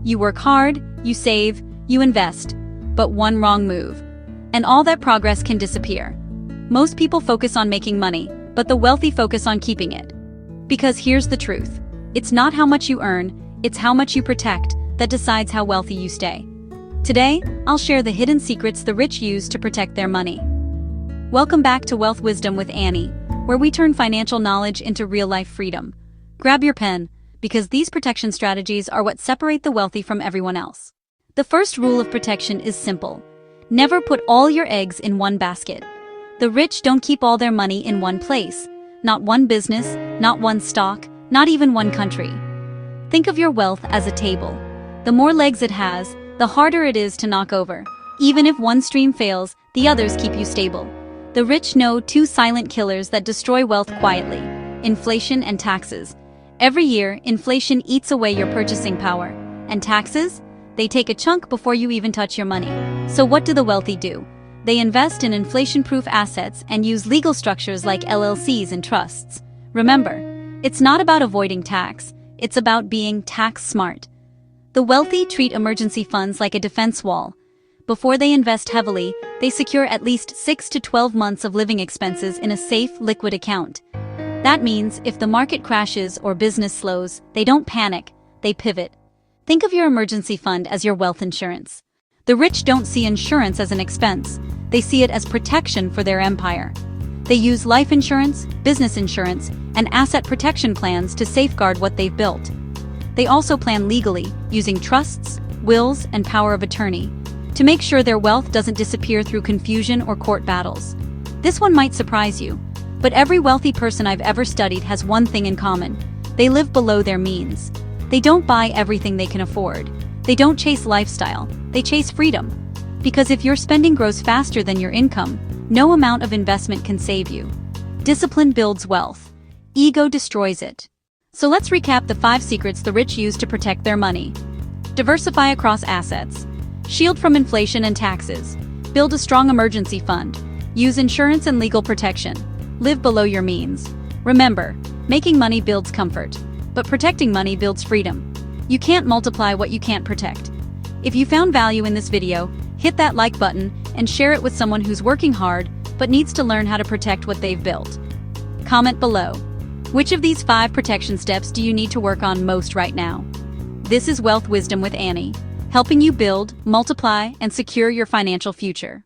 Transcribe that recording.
You work hard, you save, you invest. But one wrong move, and all that progress can disappear. Most people focus on making money, but the wealthy focus on keeping it. Because here's the truth. It's not how much you earn, it's how much you protect that decides how wealthy you stay. Today, I'll share the hidden secrets the rich use to protect their money. Welcome back to Wealth Wisdom with Annie, where we turn financial knowledge into real-life freedom. Grab your pen, because these protection strategies are what separate the wealthy from everyone else. The first rule of protection is simple. Never put all your eggs in one basket. The rich don't keep all their money in one place. Not one business, not one stock, not even one country. Think of your wealth as a table. The more legs it has, the harder it is to knock over. Even if one stream fails, the others keep you stable. The rich know two silent killers that destroy wealth quietly: inflation and taxes. Every year, inflation eats away your purchasing power. And taxes? They take a chunk before you even touch your money. So what do the wealthy do? They invest in inflation-proof assets and use legal structures like LLCs and trusts. Remember, it's not about avoiding tax, it's about being tax smart. The wealthy treat emergency funds like a defense wall. Before they invest heavily, they secure at least 6 to 12 months of living expenses in a safe, liquid account. That means if the market crashes or business slows, they don't panic, they pivot. Think of your emergency fund as your wealth insurance. The rich don't see insurance as an expense. They see it as protection for their empire. They use life insurance, business insurance, and asset protection plans to safeguard what they've built. They also plan legally, using trusts, wills, and power of attorney, to make sure their wealth doesn't disappear through confusion or court battles. This one might surprise you, but every wealthy person I've ever studied has one thing in common. They live below their means. They don't buy everything they can afford. They don't chase lifestyle, they chase freedom. Because if your spending grows faster than your income, no amount of investment can save you. Discipline builds wealth. Ego destroys it. So let's recap the 5 secrets the rich use to protect their money. Diversify across assets. Shield from inflation and taxes. Build a strong emergency fund. Use insurance and legal protection. Live below your means. Remember, making money builds comfort. But protecting money builds freedom. You can't multiply what you can't protect. If you found value in this video, hit that like button and share it with someone who's working hard but needs to learn how to protect what they've built. Comment below. Which of these 5 protection steps do you need to work on most right now? This is Wealth Wisdom with Annie, helping you build, multiply, and secure your financial future.